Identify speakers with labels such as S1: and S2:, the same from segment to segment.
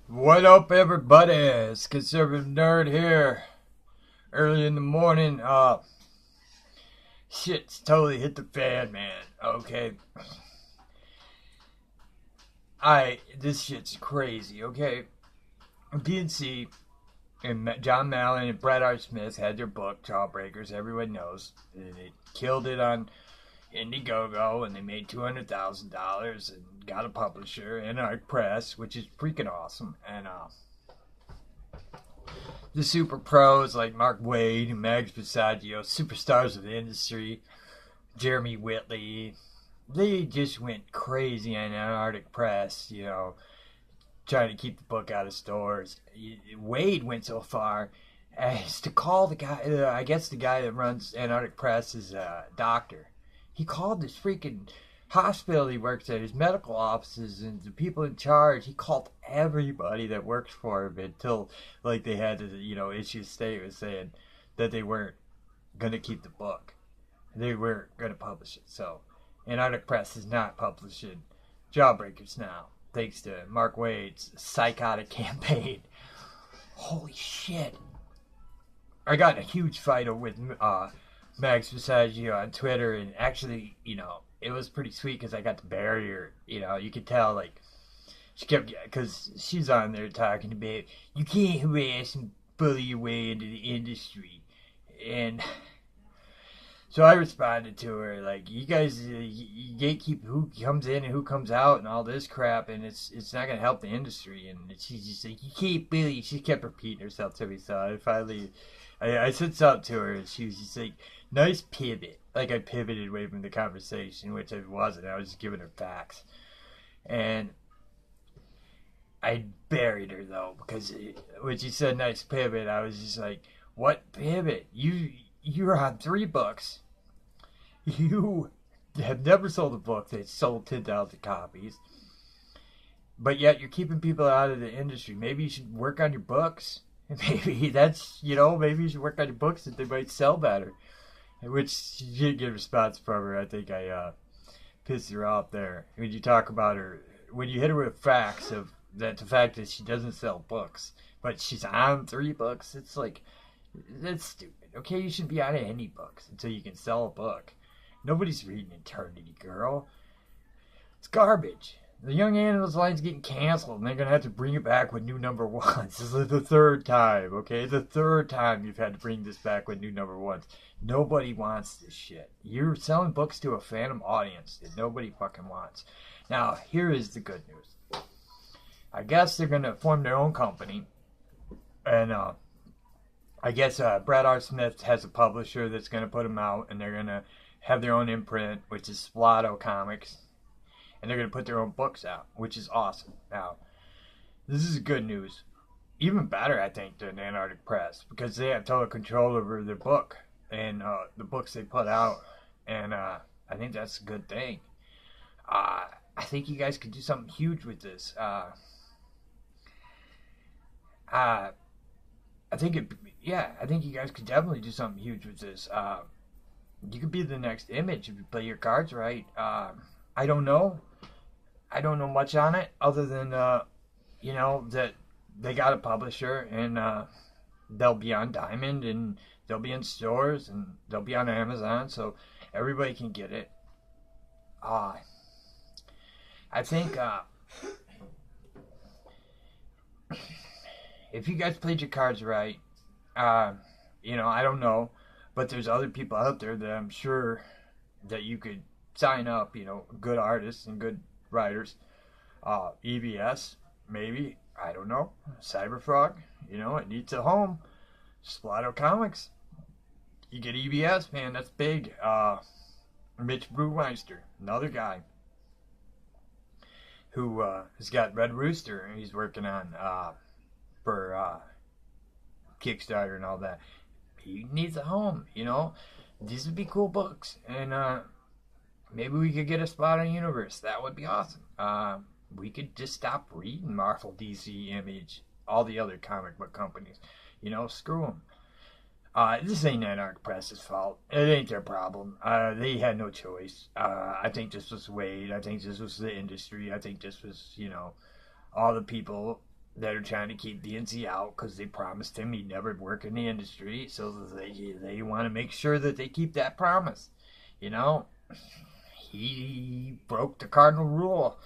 S1: What up, everybody? It's Conservative Nerd here. Early in the morning, shit's totally hit the fan, man. Okay, this shit's crazy. Okay, PNC and John Mallon and Bret R. Smith had their book Jawbreakers. Everyone knows they killed it on Indiegogo, and they made $200,000 and got a publisher, Antarctica Press, which is freaking awesome. And the super pros like Mark Wade and Mags Passaggio, superstars of the industry, Jeremy Whitley, they just went crazy on Antarctic Press, trying to keep the book out of stores. Wade went so far as to call the guy, I guess the guy that runs Antarctic Press is a doctor. He called this freaking hospital he works at, his medical offices, and the people in charge. He called everybody that works for him until, like, they had to, issue a statement saying that they weren't going to keep the book. They weren't going to publish it. So, Antarctic Press is not publishing Jawbreakers now, thanks to Mark Wade's psychotic campaign. Holy shit. I got in a huge fight with Mags Passaggio on Twitter, and actually, it was pretty sweet because I got to bury her. You could tell, like, she kept, because she's on there talking about, you can't harass and bully your way into the industry. And so I responded to her, like, you guys, you gatekeep who comes in and who comes out and all this crap, and it's not going to help the industry. And she's just like, you can't bully. She kept repeating herself to me, so I finally, I said something to her, and she was just like, nice pivot. Like, I pivoted away from the conversation, which I wasn't. I was just giving her facts. And I buried her, though, because when she said nice pivot, I was just like, what pivot? You're on 3 books. You have never sold a book that sold 10,000 copies. But yet you're keeping people out of the industry. Maybe you should work on your books. Maybe that's, maybe you should work on your books that they might sell better. Which she didn't get a response from her. I think I pissed her off there. When you talk about her, when you hit her with facts of that, the fact that she doesn't sell books, but she's on 3 books, it's like, that's stupid. Okay, you shouldn't be on any books until you can sell a book. Nobody's reading Eternity Girl. It's garbage. The Young Animals line's getting canceled, and they're gonna have to bring it back with new number ones. This is the 3rd time, okay? The 3rd time you've had to bring this back with new number ones. Nobody wants this shit. You're selling books to a phantom audience that nobody fucking wants. Now, here is the good news. I guess they're gonna form their own company, and I guess Bret R. Smith has a publisher that's gonna put them out, and they're gonna have their own imprint, which is Splato Comics. And they're going to put their own books out, which is awesome. Now, this is good news. Even better, I think, than Antarctic Press, because they have total control over their book and the books they put out. And I think that's a good thing. I think you guys could do something huge with this. I think I think you guys could definitely do something huge with this. You could be the next Image if you play your cards right. I don't know. I don't know much on it other than, that they got a publisher, and they'll be on Diamond, and they'll be in stores, and they'll be on Amazon, so everybody can get it. I think if you guys played your cards right, I don't know, but there's other people out there that I'm sure that you could sign up, good artists and good writers. EBS, maybe, I don't know. Cyberfrog, it needs a home. Splato Comics, you get EBS, man, that's big. Mitch Brewmeister, another guy who has got Red Rooster, and he's working on for Kickstarter and all that. He needs a home, These would be cool books, and maybe we could get a spot on Universe. That would be awesome. We could just stop reading Marvel, DC, Image, all the other comic book companies. Screw them. This ain't Antarctica Press's fault. It ain't their problem. They had no choice. I think this was Wade. I think this was the industry. I think this was, all the people that are trying to keep DNC out because they promised him he'd never work in the industry. So they want to make sure that they keep that promise. You know, he broke the cardinal rule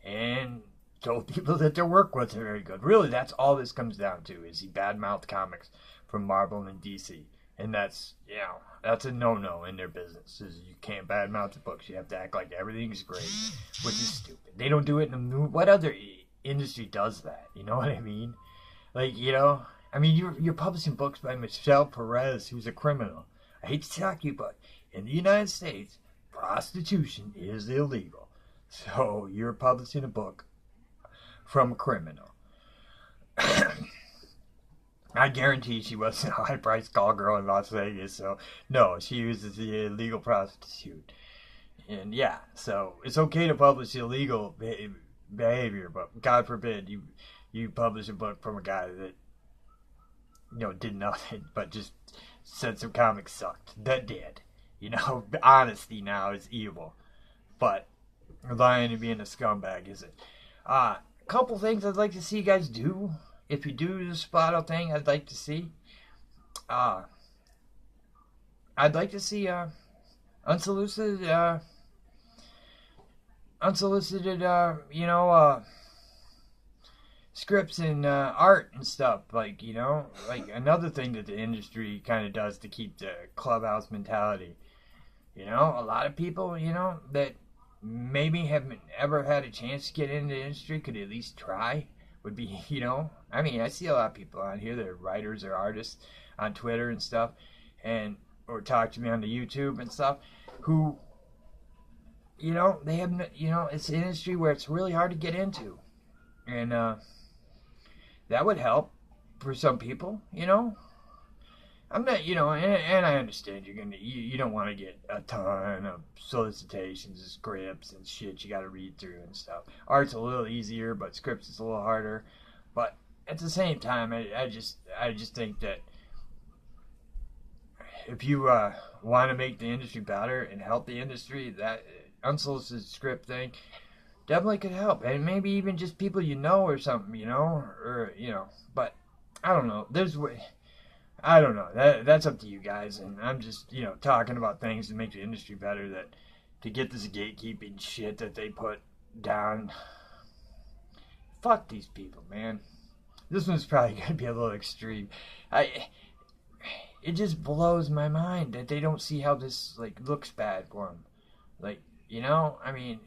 S1: and told people that their work wasn't very good. Really, that's all this comes down to, is he badmouthed comics from Marvel and DC. And that's, that's a no-no in their business. Is you can't badmouth the books. You have to act like everything's great, which is stupid. They don't do it in the movie. What other industry does that? You know what I mean? Like, I mean, you're publishing books by Michelle Perez, who's a criminal. I hate to shock you, but in the United States, prostitution is illegal. So you're publishing a book from a criminal. I guarantee she wasn't a high-priced call girl in Las Vegas. So, no, she was the illegal prostitute. And, yeah, so it's okay to publish illegal behavior, but God forbid you publish a book from a guy that, did nothing but just said some comics sucked. That did. Honesty now is evil. But lying and being a scumbag isn't. A couple things I'd like to see you guys do. If you do the spot out thing, I'd like to see. I'd like to see unsolicited, scripts and art and stuff. Like another thing that the industry kind of does to keep the clubhouse mentality. A lot of people, that maybe haven't ever had a chance to get into the industry could at least try. Would be, I mean, I see a lot of people on here that are writers or artists on Twitter and stuff, or talk to me on the YouTube and stuff, who, they have, it's an industry where it's really hard to get into, and that would help for some people, I'm not, and I understand you don't want to get a ton of solicitations and scripts and shit you got to read through and stuff. Art's a little easier, but scripts is a little harder. But at the same time, I just think that if you want to make the industry better and help the industry, that unsolicited script thing definitely could help, and maybe even just people or something, But I don't know. I don't know. That's up to you guys, and I'm just, talking about things to make the industry better, that to get this gatekeeping shit that they put down. Fuck these people, man. This one's probably going to be a little extreme. It just blows my mind that they don't see how this, looks bad for them. I mean,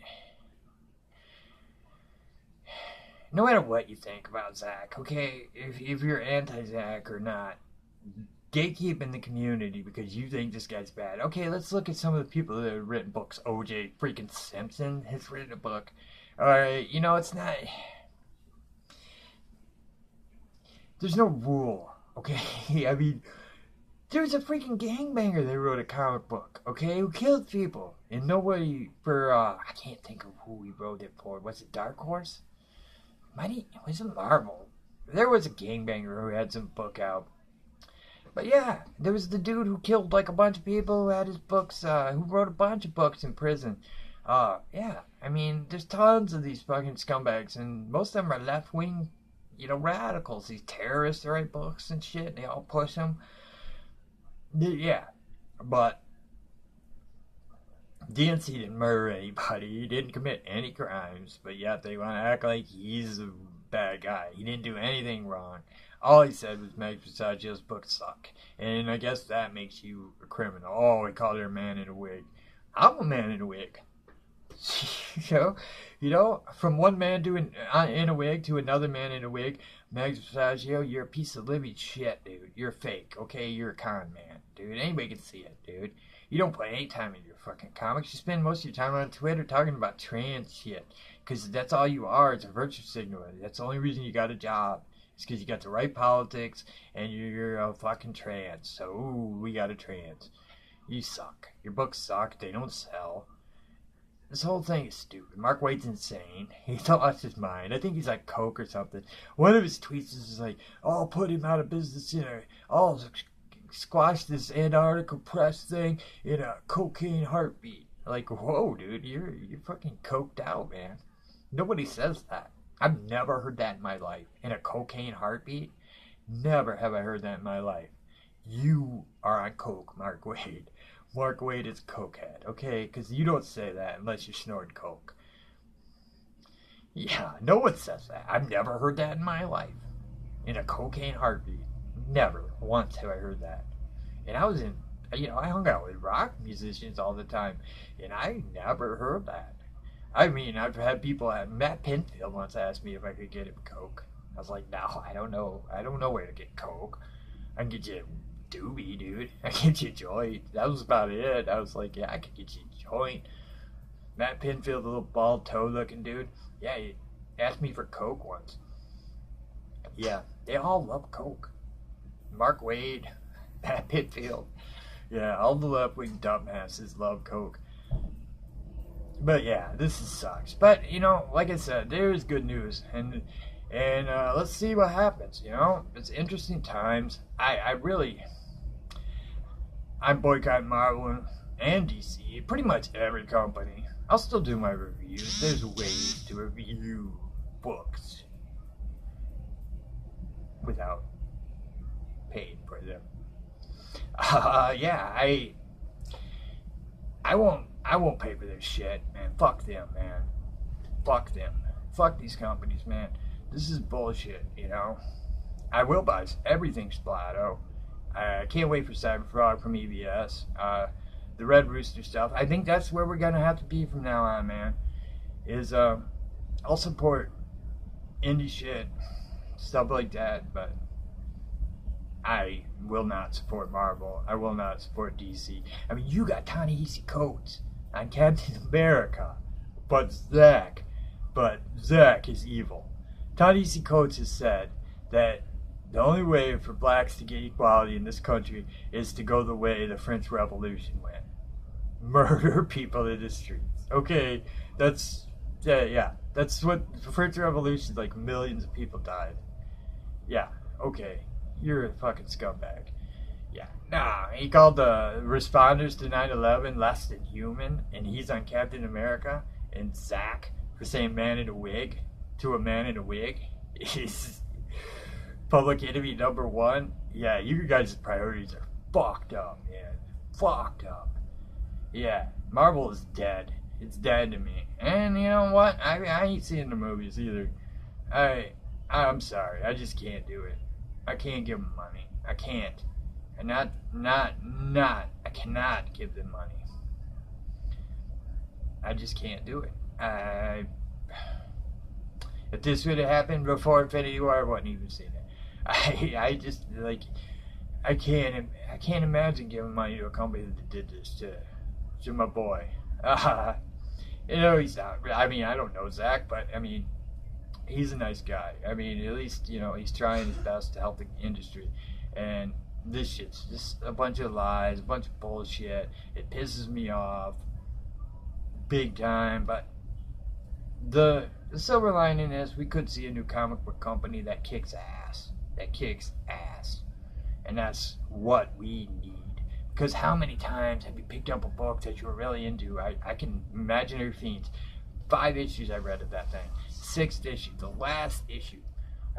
S1: no matter what you think about Zach, okay, if you're anti-Zach or not, gatekeeping the community because you think this guy's bad. Okay, let's look at some of the people that have written books. O.J. freaking Simpson has written a book. Alright, it's not... There's no rule, okay? I mean, there's a freaking gangbanger that wrote a comic book, okay? Who killed people. And nobody I can't think of who he wrote it for. Was it Dark Horse? Was it Marvel? There was a gangbanger who had some book out. But yeah, there was the dude who killed a bunch of people, who had his books, who wrote a bunch of books in prison. Yeah, I mean, there's tons of these fucking scumbags, and most of them are left-wing, radicals. These terrorists write books and shit, and they all push them. Yeah, but DNC didn't murder anybody. He didn't commit any crimes, but yet they want to act like he's a bad guy. He didn't do anything wrong. All he said was Max Passaggio's books suck. And I guess that makes you a criminal. Oh, he called her a man in a wig. I'm a man in a wig. From one man in a wig to another man in a wig, Max Passaggio, you're a piece of living shit, dude. You're fake, okay? You're a con man, dude. Anybody can see it, dude. You don't put any time in your fucking comics. You spend most of your time on Twitter talking about trans shit. Because that's all you are. It's a virtue signal. That's the only reason you got a job. It's because you got the right politics and you're a fucking trans. So, ooh, we got a trans. You suck. Your books suck. They don't sell. This whole thing is stupid. Mark Waid's insane. He's lost his mind. I think he's like coke or something. One of his tweets is like, "Oh, put him out of business. Squash this Antarctica Press thing in a cocaine heartbeat." Like, whoa, dude, you're fucking coked out, man. Nobody says that. I've never heard that in my life. In a cocaine heartbeat? Never have I heard that in my life. You are on coke, Mark Wade. Mark Wade is a cokehead, okay? Because you don't say that unless you're snorting coke. Yeah, no one says that. I've never heard that in my life. In a cocaine heartbeat. Never once have I heard that. And I was in, I hung out with rock musicians all the time, and I never heard that. I mean, I've had people, Matt Pinfield once asked me if I could get him coke. I was like, no, I don't know where to get coke. I can get you a doobie, dude. I can get you a joint. That was about it. I was like, yeah, I could get you a joint. Matt Pinfield, the little bald toe looking dude. Yeah, he asked me for coke once. Yeah, they all love coke. Mark Wade, Matt Pinfield. Yeah, all the left-wing dumbasses love coke. But yeah, this sucks. But, like I said, there is good news. And let's see what happens, It's interesting times. I'm boycotting Marvel and DC, pretty much every company. I'll still do my reviews. There's ways to review books without paying for them. Yeah, I won't pay for this shit, man. Fuck them, man. Fuck them. Fuck these companies, man. This is bullshit, I will buy everything Splato. I can't wait for Cyberfrog from EBS. The Red Rooster stuff. I think that's where we're gonna have to be from now on, man. I'll support indie shit, stuff like that, but I will not support Marvel. I will not support DC. I mean, you got Ta-Nehisi Coates on Captain America, but Zach is evil. Ta-Nehisi Coates has said that the only way for blacks to get equality in this country is to go the way the French Revolution went. Murder people in the streets. Okay, that's what the French Revolution, like millions of people died. Yeah, okay, you're a fucking scumbag. Yeah, nah, he called the responders to 9/11 less than human, and he's on Captain America, and Zach for saying man in a wig to a man in a wig. He's public enemy number one. Yeah, you guys' priorities are fucked up, man. Fucked up. Yeah, Marvel is dead. It's dead to me. And you know what? I ain't seeing the movies either. I'm sorry. I just can't do it. I can't give them money. I can't. And I cannot give them money. I just can't do it. If this would have happened before Infinity War, I wouldn't even seen it. I just I can't imagine giving money to a company that did this to my boy. He's not. I mean, I don't know Zach, but I mean, he's a nice guy. I mean, at least he's trying his best to help the industry. And this shit's just a bunch of lies, a bunch of bullshit. It pisses me off big time. But the silver lining is we could see a new comic book company that kicks ass. And that's what we need. Because how many times have you picked up a book that you were really into? I can Imaginary Fiends. 5 issues I read of that thing. 6th issue, the last issue.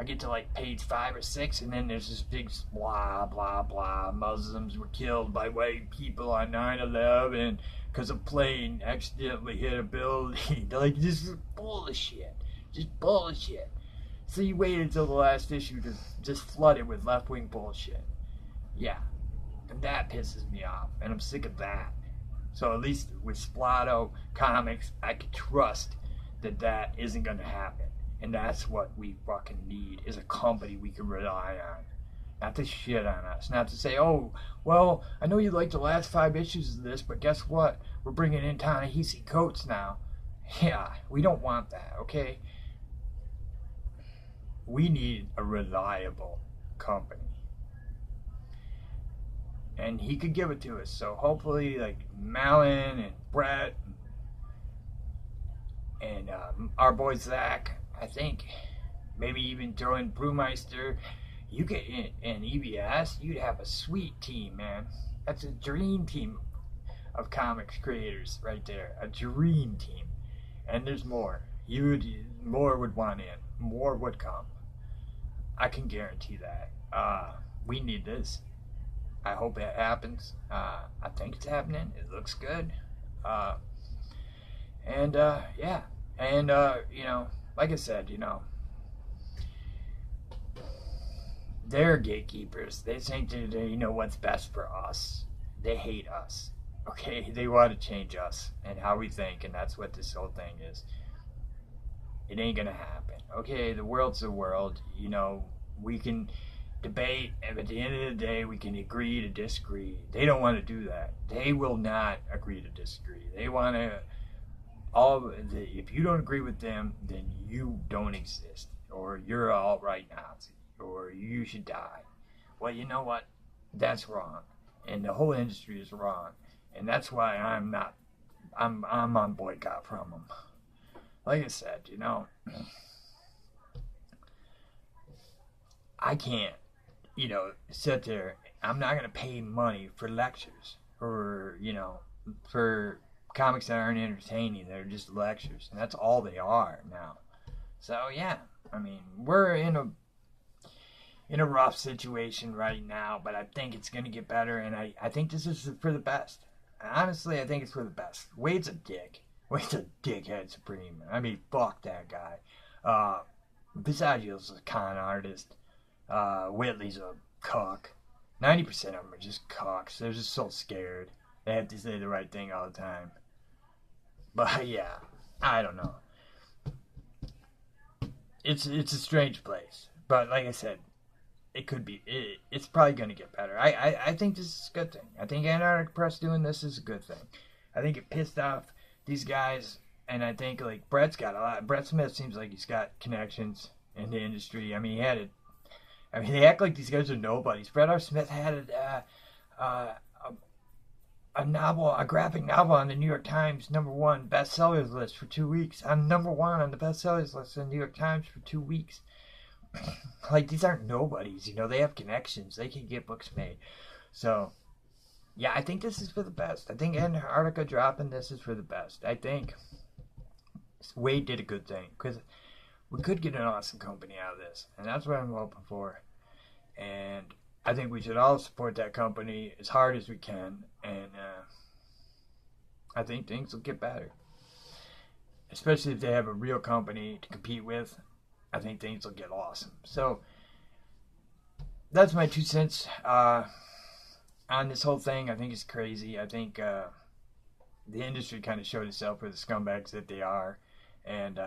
S1: I get to like page 5 or 6, and then there's this big blah, blah, blah. Muslims were killed by white people on 9/11 because a plane accidentally hit a building. Like, this is bullshit. Just bullshit. So you waited until the last issue to just flood it with left-wing bullshit. Yeah. And that pisses me off. And I'm sick of that. So at least with Splato Comics, I can trust that isn't going to happen. And that's what we fucking need, is a company we can rely on. Not to shit on us. Not to say, oh, well, I know you like the last 5 issues of this, but guess what? We're bringing in Ta-Nehisi Coates now. Yeah, we don't want that, okay? We need a reliable company. And he could give it to us. So hopefully, like Malin and Brett and our boy Zach, I think, maybe even throw in Brewmeister, you get in EBS, you'd have a sweet team, man. That's a dream team of comics creators right there. A dream team. And there's more. More would want in. more would come. I can guarantee that. We need this. I hope it happens. I think it's happening. It looks good. Yeah. And, like I said, they're gatekeepers. They think they know what's best for us. They hate us. Okay? They want to change us and how we think, and that's what this whole thing is. It ain't gonna happen. Okay, the world's the world. We can debate, and at the end of the day, we can agree to disagree. They don't want to do that. They will not agree to disagree. They want to if you don't agree with them, then you don't exist, or you're an alt-right Nazi, or you should die. Well, you know what? That's wrong, and the whole industry is wrong, and that's why I'm on boycott from them. Like I said, I can't, sit there. I'm not going to pay money for lectures or, for comics that aren't entertaining. They're just lectures, and that's all they are now. So, yeah, we're in a rough situation right now, but I think it's going to get better, and I think this is for the best. Honestly, I think it's for the best. Wade's a dick. Wade's a dickhead supreme. Fuck that guy. Bisagio's a con artist. Whitley's a cock. 90% of them are just cocks. They're just so scared. They have to say the right thing all the time. But yeah, I don't know. It's a strange place. But like I said, it could be. It's probably going to get better. I think this is a good thing. I think Antarctica Press doing this is a good thing. I think it pissed off these guys, and I think Brett's got a lot. Brett Smith seems like he's got connections in the industry. He had it. They act like these guys are nobodies. Brett R. Smith had a graphic novel on the New York Times #1 bestsellers list for 2 weeks. I'm #1 on the bestsellers list in the New York Times for 2 weeks. These aren't nobodies. They have connections. They can get books made. So, yeah, I think this is for the best. I think Antarctica dropping this is for the best. I think Wade did a good thing, because we could get an awesome company out of this, and that's what I'm hoping for. And I think we should all support that company as hard as we can, and I think things will get better. Especially if they have a real company to compete with, I think things will get awesome. So, that's my 2 cents on this whole thing. I think it's crazy. I think the industry kind of showed itself for the scumbags that they are, and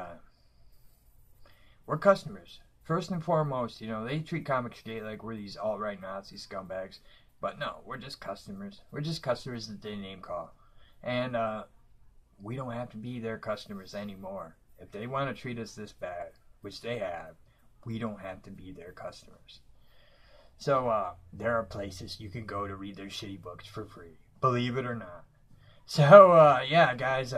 S1: we're customers. First and foremost, they treat Comicsgate like we're these alt-right Nazi scumbags. But no, we're just customers. We're just customers that they name call. And we don't have to be their customers anymore. If they want to treat us this bad, which they have, we don't have to be their customers. So there are places you can go to read their shitty books for free. Believe it or not. So, yeah, guys.